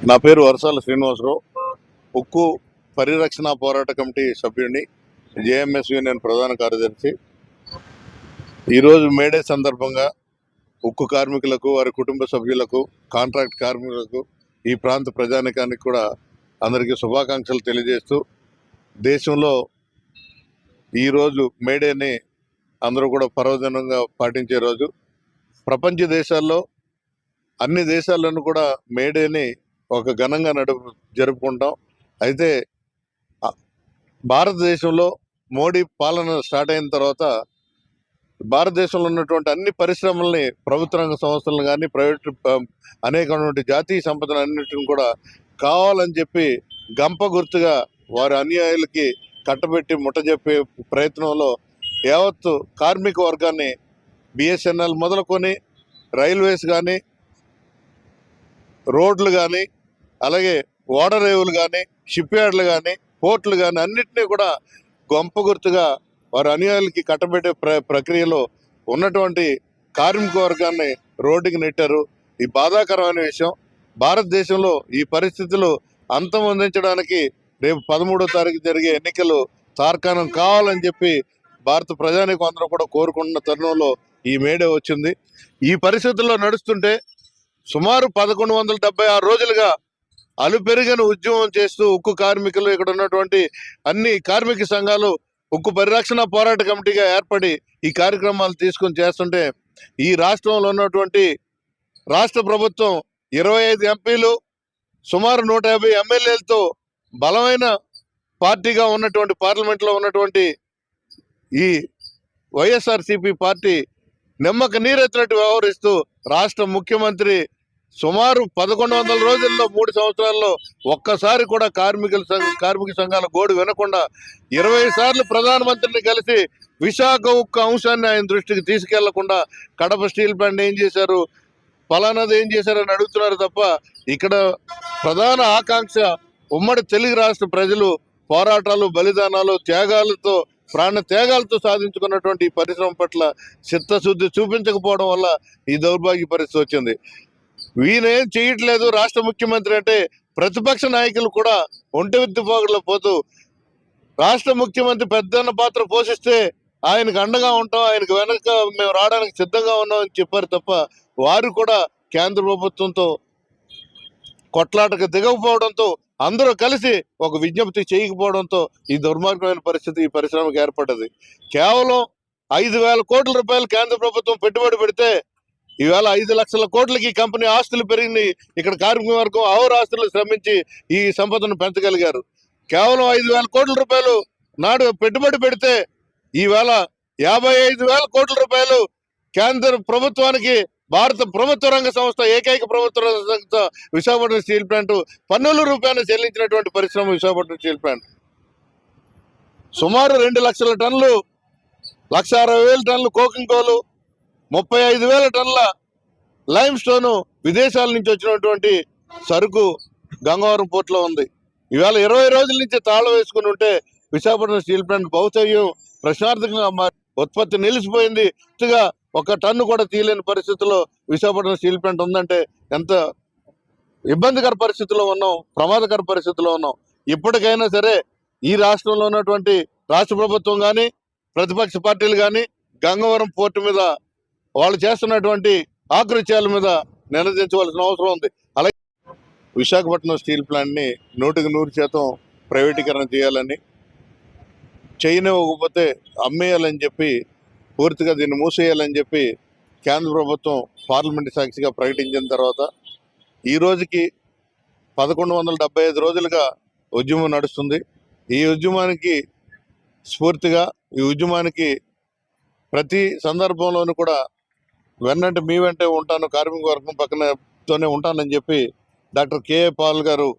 నా పేరు వరసాల శ్రీనివాసరావు. ఉక్కు పరిరక్షణ పోరాట కమిటీ సభ్యుడిని, జేఎంఎస్ యూనియన్ ప్రధాన కార్యదర్శి. ఈరోజు మేడే సందర్భంగా ఉక్కు కార్మికులకు, వారి కుటుంబ సభ్యులకు, కాంట్రాక్ట్ కార్మికులకు, ఈ ప్రాంత ప్రజానికానికి కూడా అందరికీ శుభాకాంక్షలు తెలియజేస్తూ, దేశంలో ఈరోజు మేడేని అందరూ కూడా పర్వదినంగా పాటించే రోజు. ప్రపంచ దేశాల్లో అన్ని దేశాలను కూడా మేడేని ఒక ఘనంగా జరుపుకుంటాం. అయితే భారతదేశంలో మోడీ పాలన స్టార్ట్ అయిన తర్వాత భారతదేశంలో ఉన్నటువంటి అన్ని పరిశ్రమల్ని, ప్రభుత్వ రంగ సంస్థలను కానీ, ప్రైవేట్ అనేకటువంటి జాతీయ సంపదను అన్నింటిని కూడా కావాలని చెప్పి గంప గుర్తుగా వారి అన్యాయులకి కట్టబెట్టి ముట్టజెప్పే ప్రయత్నంలో యావత్తు కార్మిక వర్గాన్ని, బిఎస్ఎన్ఎల్ మొదలుకొని రైల్వేస్ కానీ, రోడ్లు కానీ, అలాగే ఓడర్ రేవులు కానీ, షిప్ యార్డ్లు కానీ, పోర్టులు కానీ అన్నింటినీ కూడా గొంప గుర్తుగా వారి అనుయాయులకి కట్టబెట్టే ప్రక్రియలో ఉన్నటువంటి కార్మిక వర్గాన్ని రోడ్డుకి నెట్టారు. ఈ బాధాకరమైన విషయం. భారతదేశంలో ఈ పరిస్థితులు అంతమొందించడానికి రేపు 13వ తారీఖు జరిగే ఎన్నికలు తార్కాణం కావాలని చెప్పి భారత ప్రజానీకం అందరూ కూడా కోరుకుంటున్న తరుణంలో ఈ మేడే వచ్చింది. ఈ పరిస్థితుల్లో నడుస్తుంటే సుమారు 1176 రోజులుగా అలుపెరుగని ఉద్యమం చేస్తూ ఉక్కు కార్మికులు, ఇక్కడ ఉన్నటువంటి అన్ని కార్మిక సంఘాలు ఉక్కు పరిరక్షణ పోరాట కమిటీగా ఏర్పడి ఈ కార్యక్రమాలు తీసుకొని చేస్తుంటే, ఈ రాష్ట్రంలో ఉన్నటువంటి రాష్ట్ర ప్రభుత్వం 25 ఎంపీలు, సుమారు 150 ఎమ్మెల్యేలతో బలమైన పార్టీగా ఉన్నటువంటి, పార్లమెంట్లో ఉన్నటువంటి ఈ వైఎస్ఆర్సీపీ పార్టీ నిమ్మక నీరెత్తినట్టు వ్యవహరిస్తూ రాష్ట్ర ముఖ్యమంత్రి సుమారు 1100 రోజుల్లో 3 సంవత్సరాల్లో ఒక్కసారి కూడా కార్మిక సంఘాల గోడు వినకుండా 20 సార్లు ప్రధానమంత్రిని కలిసి విశాఖ ఉక్కు అంశాన్ని ఆయన దృష్టికి తీసుకెళ్లకుండా కడప స్టీల్ ప్లాంట్ ఏం చేశారు, ఫలానాది ఏం చేశారని అడుగుతున్నారు తప్ప, ఇక్కడ ప్రధాన ఆకాంక్ష ఉమ్మడి తెలుగు రాష్ట్ర ప్రజలు పోరాటాలు, బలిదానాలు, త్యాగాలతో, ప్రాణ త్యాగాలతో సాధించుకున్నటువంటి ఈ పరిశ్రమ పట్ల చిత్తశుద్ధి చూపించకపోవడం వల్ల ఈ దౌర్భాగ్య పరిస్థితి వచ్చింది. వీనేం చేయట్లేదు రాష్ట్ర ముఖ్యమంత్రి అంటే ప్రతిపక్ష నాయకులు కూడా ఒంటి విద్దుపోగడలో పోతూ రాష్ట్ర ముఖ్యమంత్రి పెద్దన్న పాత్ర పోషిస్తే ఆయనకు అండగా ఉంటాం, ఆయనకు వెనక మేము రావడానికి సిద్ధంగా ఉన్నాం అని చెప్పారు తప్ప, వారు కూడా కేంద్ర ప్రభుత్వంతో కొట్లాటకు దిగకపోవడంతో, అందరూ కలిసి ఒక విజ్ఞప్తి చేయకపోవడంతో ఈ దుర్మార్గమైన పరిస్థితి ఈ పరిశ్రమకు ఏర్పడ్డది. కేవలం 5,000 కోట్ల రూపాయలు కేంద్ర ప్రభుత్వం పెట్టుబడి పెడితే ఈవేళ 5 లక్షల కోట్లకి కంపెనీ ఆస్తులు పెరిగినాయి. ఇక్కడ కార్మిక వర్గం అహోరాస్తులు శ్రమించి ఈ సంపదను పెంచగలిగారు. కేవలం 5,000 కోట్ల రూపాయలు నాడు పెట్టుబడి పెడితే ఈవేళ 55,000 కోట్ల రూపాయలు కేంద్ర ప్రభుత్వానికి భారత ప్రభుత్వ రంగ సంస్థ, ఏకైక ప్రభుత్వ రంగ సంస్థ విశాఖపట్నం స్టీల్ ప్లాంట్ పన్నుల రూపాయలు చెల్లించినటువంటి పరిశ్రమ విశాఖపట్నం స్టీల్ ప్లాంట్. సుమారు 2 లక్షల టన్నులు, 1,60,000 టన్నులు కోకింగ్ కోలు, 35,000 టన్నుల లైమ్ స్టోను విదేశాల నుంచి వచ్చినటువంటి సరుకు గంగవరం పోర్టులో ఉంది. ఇవాళ 20 రోజుల నుంచి తాళం వేసుకుని ఉంటే విశాఖపట్నం స్టీల్ ప్లాంట్ భౌతవ్యం ప్రశ్నార్థకంగా ఉత్పత్తి నిలిచిపోయింది. ఒక టన్ను కూడా తీయలేని పరిస్థితుల్లో విశాఖపట్నం స్టీల్ ప్లాంట్ ఉందంటే ఎంత ఇబ్బందికర పరిస్థితిలో ఉన్నాం, ప్రమాదకర పరిస్థితిలో ఉన్నాం. ఇప్పటికైనా సరే ఈ రాష్ట్రంలో ఉన్నటువంటి రాష్ట్ర ప్రభుత్వం కానీ, ప్రతిపక్ష పార్టీలు కానీ గంగవరం పోర్టు మీద వాళ్ళు చేస్తున్నటువంటి ఆకృత్యాల మీద నినదించవలసిన అవసరం ఉంది. అలాగే విశాఖపట్నం స్టీల్ ప్లాంట్ని 100% ప్రైవేటీకరణ చేయాలని, చేయనివ్వకపోతే అమ్మేయాలని చెప్పి, పూర్తిగా దీన్ని మూసేయాలని చెప్పి కేంద్ర ప్రభుత్వం పార్లమెంటు సాక్షిగా ప్రకటించిన తర్వాత ఈ రోజుకి 1175 రోజులుగా ఉద్యమం నడుస్తుంది. ఈ ఉద్యమానికి స్ఫూర్తిగా, ఈ ఉద్యమానికి ప్రతి సందర్భంలోనూ కూడా వెన్నంటే మీ వెంటే ఉంటాను, కార్మిక వర్గం పక్కనతోనే ఉంటానని చెప్పి డాక్టర్ కేఏ పాల్ గారు,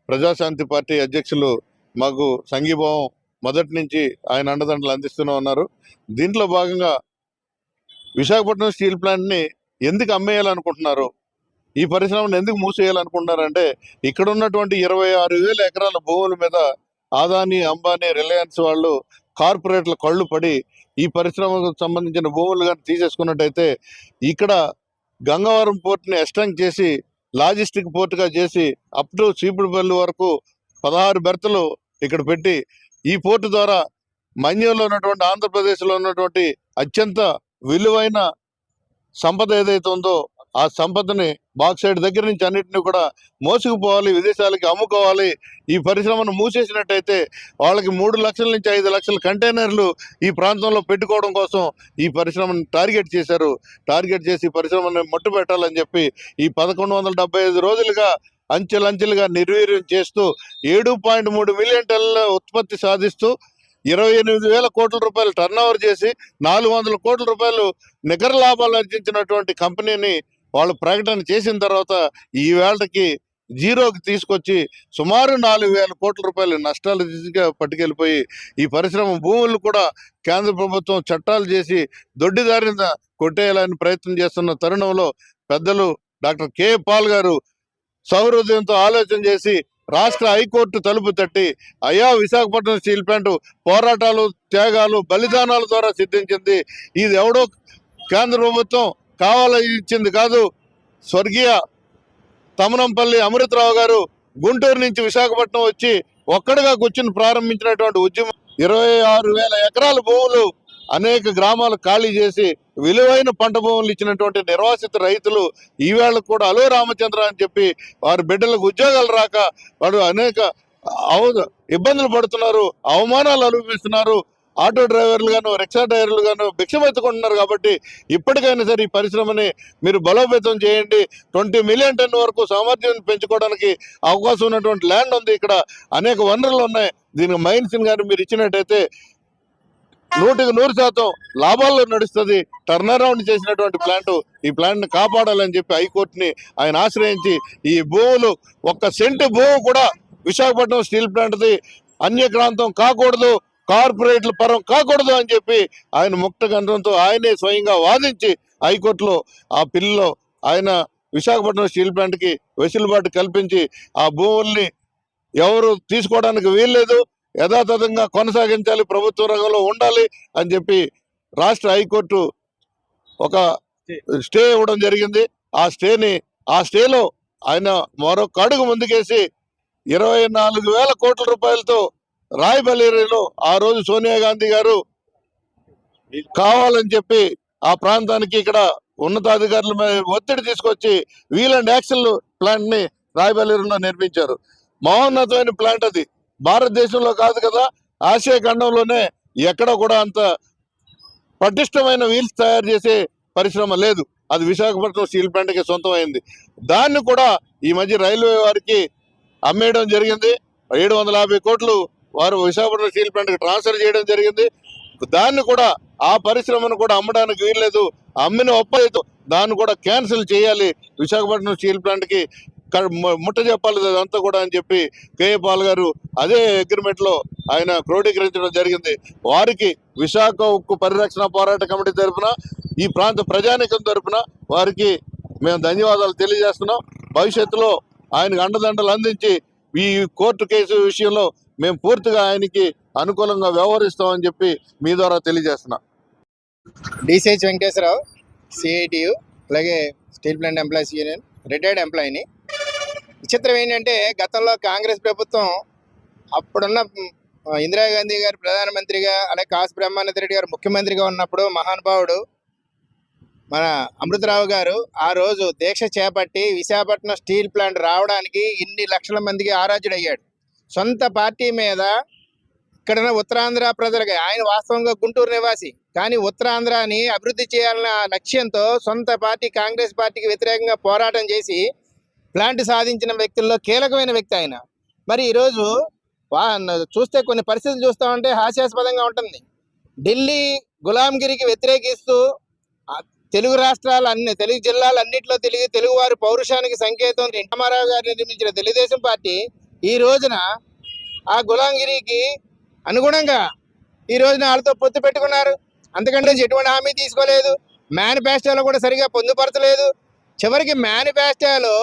ప్రజాశాంతి పార్టీ అధ్యక్షులు, మాకు సంఘీభావం మొదటి నుంచి ఆయన అండదండలు అందిస్తూనే ఉన్నారు. దీంట్లో భాగంగా విశాఖపట్నం స్టీల్ ప్లాంట్ని ఎందుకు అమ్మేయాలనుకుంటున్నారు, ఈ పరిశ్రమను ఎందుకు మూసేయాలనుకుంటున్నారంటే, ఇక్కడ ఉన్నటువంటి 26,000 ఎకరాల భూముల మీద ఆదాని, అంబానీ, రిలయన్స్ వాళ్ళు, కార్పొరేట్ల కళ్ళు పడి ఈ పరిశ్రమకు సంబంధించిన భూములు కానీ తీసేసుకున్నట్టయితే ఇక్కడ గంగవరం పోర్టుని ఎక్స్టెండ్ చేసి లాజిస్టిక్ పోర్టుగా చేసి అప్ టు చీపుడుపల్లి వరకు 16 బెర్తలు ఇక్కడ పెట్టి ఈ పోర్టు ద్వారా మన్యంలో ఉన్నటువంటి ఆంధ్రప్రదేశ్లో ఉన్నటువంటి అత్యంత విలువైన సంపద ఏదైతే ఉందో ఆ సంపదని బాక్సైడ్ దగ్గర నుంచి అన్నింటినీ కూడా మోసుకుపోవాలి, విదేశాలకి అమ్ముకోవాలి. ఈ పరిశ్రమను మూసేసినట్టయితే వాళ్ళకి 3 లక్షల నుంచి 5 లక్షల కంటైనర్లు ఈ ప్రాంతంలో పెట్టుకోవడం కోసం ఈ పరిశ్రమను టార్గెట్ చేశారు. టార్గెట్ చేసి ఈ పరిశ్రమను మట్టు పెట్టాలని చెప్పి ఈ 1175 రోజులుగా అంచెలంచెలుగా నిర్వీర్యం చేస్తూ 7.3 మిలియన్ టన్నుల ఉత్పత్తి సాధిస్తూ 28,000 కోట్ల రూపాయలు టర్న్ ఓవర్ చేసి 400 కోట్ల రూపాయలు నికర లాభాలు ఆర్జించినటువంటి కంపెనీని వాళ్ళు ప్రకటన చేసిన తర్వాత ఈ వేళకి జీరోకి తీసుకొచ్చి సుమారు 4,000 కోట్ల రూపాయలు నష్టాలు దిశగా పట్టుకెళ్ళిపోయి ఈ పరిశ్రమ భూములు కూడా కేంద్ర ప్రభుత్వం చట్టాలు చేసి దొడ్డిదారిన కొట్టేయాలని ప్రయత్నం చేస్తున్న తరుణంలో పెద్దలు డాక్టర్ కె పాల్ గారు సౌహృదయంతో ఆలోచన చేసి రాష్ట్ర హైకోర్టు తలుపు తట్టి అయ్యా విశాఖపట్నం స్టీల్ ప్లాంట్ పోరాటాలు, త్యాగాలు, బలిదానాల ద్వారా సిద్ధించింది. ఇది ఎవడో కేంద్ర ప్రభుత్వం కావాలని ఇచ్చింది కాదు. స్వర్గీయ తమనంపల్లి అమృతరావు గారు గుంటూరు నుంచి విశాఖపట్నం వచ్చి ఒక్కడిగా కూర్చుని ప్రారంభించినటువంటి ఉద్యమం 26,000 ఎకరాల భూములు అనేక గ్రామాలు ఖాళీ చేసి విలువైన పంట భూములు ఇచ్చినటువంటి నిర్వాసిత రైతులు ఈవేళ కూడా అలో రామచంద్ర అని చెప్పి వారి బిడ్డలకు ఉద్యోగాలు రాక వాడు అనేక ఇబ్బందులు పడుతున్నారు, అవమానాలు అనుభవిస్తున్నారు. ఆటో డ్రైవర్లు గాను, రిక్షా డ్రైవర్లు గాను భిక్షమెత్తుకుంటున్నారు. కాబట్టి ఇప్పటికైనా సరే ఈ పరిశ్రమని మీరు బలోపేతం చేయండి. 20 మిలియన్ టన్ వరకు సామర్థ్యం పెంచుకోవడానికి అవకాశం ఉన్నటువంటి ల్యాండ్ ఉంది. ఇక్కడ అనేక వనరులు ఉన్నాయి. దీనికి మైన్స్ కానీ మీరు ఇచ్చినట్టయితే 100% లాభాల్లో నడుస్తుంది. టర్న్ అరౌండ్ చేసినటువంటి ప్లాంట్ ఈ ప్లాంట్ని కాపాడాలని చెప్పి హైకోర్టుని ఆయన ఆశ్రయించి ఈ భూములు ఒక్క సెంటు భూమి కూడా విశాఖపట్నం స్టీల్ ప్లాంట్ది అన్యక్రాంతం కాకూడదు, కార్పొరేట్ల పరం కాకూడదు అని చెప్పి ఆయన ముక్త గంధంతో ఆయనే స్వయంగా వాదించి హైకోర్టులో ఆ పిల్లలో ఆయన విశాఖపట్నం స్టీల్ ప్లాంట్కి వెసులుబాటు కల్పించి ఆ భూముల్ని ఎవరు తీసుకోవడానికి వీల్లేదు, యథాతథంగా కొనసాగించాలి, ప్రభుత్వ రంగంలో ఉండాలి అని చెప్పి రాష్ట్ర హైకోర్టు ఒక స్టే ఇవ్వడం జరిగింది. ఆ స్టేలో ఆయన మరొక అడుగు ముందుకేసి 24,000 కోట్ల రూపాయలతో రాయబరేలీలో ఆ రోజు సోనియా గాంధీ గారు కావాలని చెప్పి ఆ ప్రాంతానికి ఇక్కడ ఉన్నతాధికారుల మీద ఒత్తిడి తీసుకొచ్చి వీల్ అండ్ యాక్సిల్ ప్లాంట్ ని రాయబరేలీలో నిర్మించారు. మహోన్నతమైన ప్లాంట్ అది. భారతదేశంలో కాదు కదా, ఆసియా ఖండంలోనే ఎక్కడ కూడా అంత పటిష్టమైన వీల్స్ తయారు చేసే పరిశ్రమ లేదు. అది విశాఖపట్నం స్టీల్ ప్లాంట్కి సొంతమైంది. దాన్ని కూడా ఈ మధ్య రైల్వే వారికి అమ్మేయడం జరిగింది. 750 కోట్లు వారు విశాఖపట్నం స్టీల్ ప్లాంట్కి ట్రాన్స్ఫర్ చేయడం జరిగింది. దాన్ని కూడా ఆ పరిశ్రమను కూడా అమ్మడానికి వీల్లేదు. అమ్మిన ఒప్పందం దాన్ని కూడా క్యాన్సిల్ చేయాలి, విశాఖపట్నం స్టీల్ ప్లాంట్కి ముట్ట చెప్పాలి అదంతా కూడా అని చెప్పి కేఏ పాల్ గారు అదే అగ్రిమెంట్ లో ఆయన క్రోడీకరించడం జరిగింది. వారికి విశాఖ ఉక్కు పరిరక్షణ పోరాట కమిటీ తరఫున, ఈ ప్రాంత ప్రజానికం తరఫున వారికి మేము ధన్యవాదాలు తెలియజేస్తున్నాం. భవిష్యత్తులో ఆయనకు అండదండలు అందించి ఈ కోర్టు కేసు విషయంలో మేము పూర్తిగా ఆయనకి అనుకూలంగా వ్యవహరిస్తామని చెప్పి మీ ద్వారా తెలియజేస్తున్నాం. డిసిహెచ్ వెంకటేశ్వరరావు, సిఐటియు, అలాగే steel plant employees union, retired ఎంప్లాయీని. విచిత్రం ఏంటంటే గతంలో కాంగ్రెస్ ప్రభుత్వం అప్పుడున్న ఇందిరాగాంధీ గారు ప్రధానమంత్రిగా, అలాగే కాసు బ్రహ్మానంద రెడ్డి గారు ముఖ్యమంత్రిగా ఉన్నప్పుడు మహానుభావుడు మన అమృతరావు గారు ఆ రోజు దీక్ష చేపట్టి విశాఖపట్నం స్టీల్ ప్లాంట్ రావడానికి ఇన్ని లక్షల మందికి ఆరాధ్యుడయ్యాడు. సొంత పార్టీ మీద ఇక్కడ ఉత్తరాంధ్ర ప్రజలకి, ఆయన వాస్తవంగా గుంటూరు నివాసి, కానీ ఉత్తరాంధ్రాని అభివృద్ధి చేయాలన్న లక్ష్యంతో సొంత పార్టీ కాంగ్రెస్ పార్టీకి వ్యతిరేకంగా పోరాటం చేసి ప్లాంట్ సాధించిన వ్యక్తుల్లో కీలకమైన వ్యక్తి ఆయన. మరి ఈరోజు చూస్తే కొన్ని పరిస్థితులు చూస్తామంటే హాస్యాస్పదంగా ఉంటుంది. ఢిల్లీ గులాంగిరికి వ్యతిరేకిస్తూ తెలుగు రాష్ట్రాలు తెలుగు జిల్లాలన్నింటిలో తెలుగు వారి పౌరుషానికి సంకేతం రామారావు గారు నిర్మించిన తెలుగుదేశం పార్టీ ఈ రోజున ఆ గులాంగిరికి అనుగుణంగా ఈ రోజున వాళ్ళతో పొత్తు పెట్టుకున్నారు. అంతకంటే ఎటువంటి హామీ తీసుకోలేదు. మేనిఫెస్టోలో కూడా సరిగా పొందుపరచలేదు. చివరికి మేనిఫెస్టోలో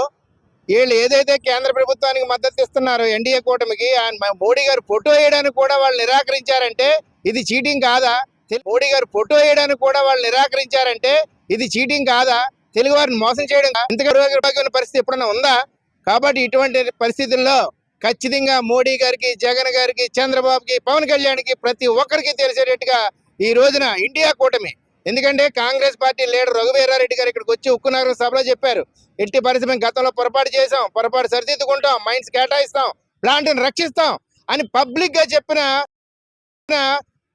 వీళ్ళు ఏదైతే కేంద్ర ప్రభుత్వానికి మద్దతు ఇస్తున్నారో ఎన్డీఏ కూటమికి, మోడీ గారు ఫోటో వేయడానికి కూడా వాళ్ళు నిరాకరించారంటే ఇది చీటింగ్ కాదా? మోడీ గారు ఫోటో వేయడానికి కూడా వాళ్ళు నిరాకరించారంటే ఇది చీటింగ్ కాదా? తెలుగు వారిని మోసం చేయడం ఇంతగా ఉన్న పరిస్థితి ఎప్పుడన్నా ఉందా? కాబట్టి ఇటువంటి పరిస్థితుల్లో ఖచ్చితంగా మోడీ గారికి, జగన్ గారికి, చంద్రబాబుకి, పవన్ కళ్యాణ్కి ప్రతి ఒక్కరికి తెలిసేటట్టుగా ఈ రోజున ఇండియా కూటమి. ఎందుకంటే కాంగ్రెస్ పార్టీ లీడర్ రఘువీరారెడ్డి గారు ఇక్కడికి వచ్చి ఉక్కునగరం సభలో చెప్పారు, ఎట్టి పరిస్థితి గతంలో పొరపాటు చేసాం, పొరపాటు సరిదిద్దుకుంటాం, మైండ్స్ కేటాయిస్తాం, ప్లాంట్ని రక్షిస్తాం అని పబ్లిక్ గా చెప్పిన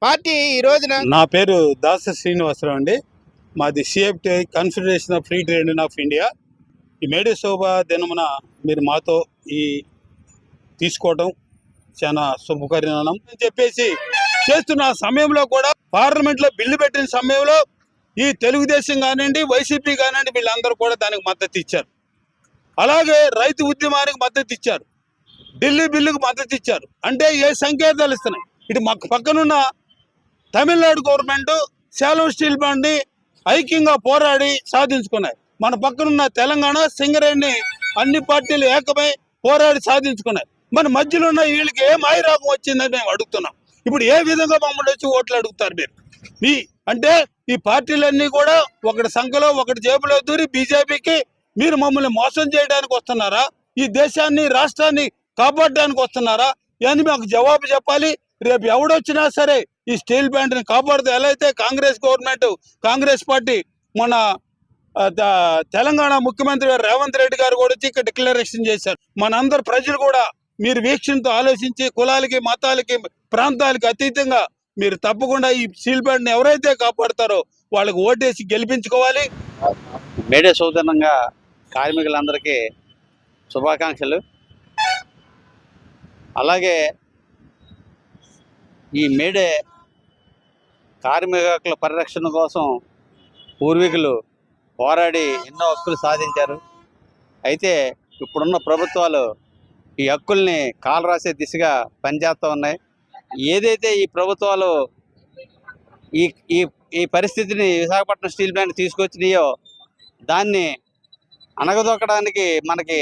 పార్టీ ఈ రోజున. నా పేరు దాస శ్రీనివాసరావు అండి. మాది CFTI confederation of free trade of India. ఈ మేడే శోభ దినమున మీరు మాతో ఈ తీసుకోవడం చాలా శుభపరిణామం అని చెప్పేసి చేస్తున్న సమయంలో కూడా పార్లమెంట్లో బిల్లు పెట్టిన సమయంలో ఈ తెలుగుదేశం కానివ్వండి, వైసీపీ కానివ్వండి, వీళ్ళందరూ కూడా దానికి మద్దతు ఇచ్చారు. అలాగే రైతు ఉద్యమానికి మద్దతు ఇచ్చారు, ఢిల్లీ బిల్లుకు మద్దతు ఇచ్చారు. అంటే ఏ సంకేతాలు ఇస్తున్నాయి? ఇటు మాకు పక్కనున్న తమిళనాడు గవర్నమెంట్ సేలం స్టీల్ ప్లాంట్ని ఐక్యంగా పోరాడి సాధించుకున్నాయి. మన పక్కనున్న తెలంగాణ సింగరేణిని అన్ని పార్టీలు ఏకమై పోరాడి సాధించుకున్నాయి. మన మధ్యలో ఉన్న వీళ్ళకి ఏం ఆయురాగం వచ్చిందని మేము అడుగుతున్నాం. ఇప్పుడు ఏ విధంగా మమ్మల్ని వచ్చి ఓట్లు అడుగుతారు మీరు? అంటే ఈ పార్టీలన్నీ కూడా ఒకటి సంఖలో ఒకటి జేబులో దూరి బీజేపీకి మీరు మమ్మల్ని మోసం చేయడానికి వస్తున్నారా? ఈ దేశాన్ని రాష్ట్రాన్ని కాపాడడానికి వస్తున్నారా అని మాకు జవాబు చెప్పాలి. రేపు ఎవడొచ్చినా సరే ఈ స్టీల్ ప్లాంట్ని కాపాడుతూ ఎలా అయితే కాంగ్రెస్ గవర్నమెంట్, కాంగ్రెస్ పార్టీ మన తెలంగాణ ముఖ్యమంత్రి గారు రేవంత్ రెడ్డి గారు కూడా వచ్చి ఇక్కడ డిక్లరేషన్ చేశారు. మనందరు ప్రజలు కూడా మీరు వీక్షణతో ఆలోచించి కులాలకి, మతాలకి, ప్రాంతాలకి అతీతంగా మీరు తప్పకుండా ఈ స్టీల్ ప్లాంట్ని ఎవరైతే కాపాడుతారో వాళ్ళకి ఓటేసి గెలిపించుకోవాలి. మేడే సోదరంగా కార్మికులందరికీ శుభాకాంక్షలు. అలాగే ఈ మేడే కార్మిక హక్కుల పరిరక్షణ కోసం పూర్వీకులు పోరాడి ఎన్నో హక్కులు సాధించారు. అయితే ఇప్పుడున్న ప్రభుత్వాలు ఈ హక్కుల్ని కాలరాసే దిశగా పనిచేస్తూ ఉన్నాయి. ఏదైతే ఈ ప్రభుత్వాలు ఈ ఈ ఈ పరిస్థితిని విశాఖపట్నం స్టీల్ ప్లాంట్ తీసుకొచ్చినాయో దాన్ని అణగదొక్కడానికి మనకి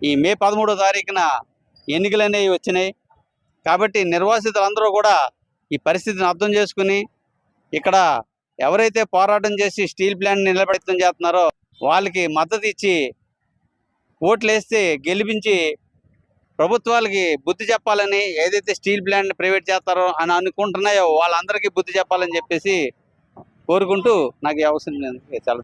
ఈ మే 13వ తారీఖున ఎన్నికలు అనేవి వచ్చినాయి. కాబట్టి నిర్వాసితులందరూ కూడా ఈ పరిస్థితిని అర్థం చేసుకుని ఇక్కడ ఎవరైతే పోరాటం చేసి స్టీల్ ప్లాంట్ నిలబెడతం చేస్తున్నారో వాళ్ళకి మద్దతు ఇచ్చి ఓట్లు వేస్తే గెలిపించి ప్రభుత్వాలకి బుద్ధి చెప్పాలని, ఏదైతే స్టీల్ ప్లాంట్ ప్రైవేట్ చేస్తారో అని అనుకుంటున్నాయో వాళ్ళందరికీ బుద్ధి చెప్పాలని చెప్పేసి కోరుకుంటూ నాకు ఈ అవసరం చాలా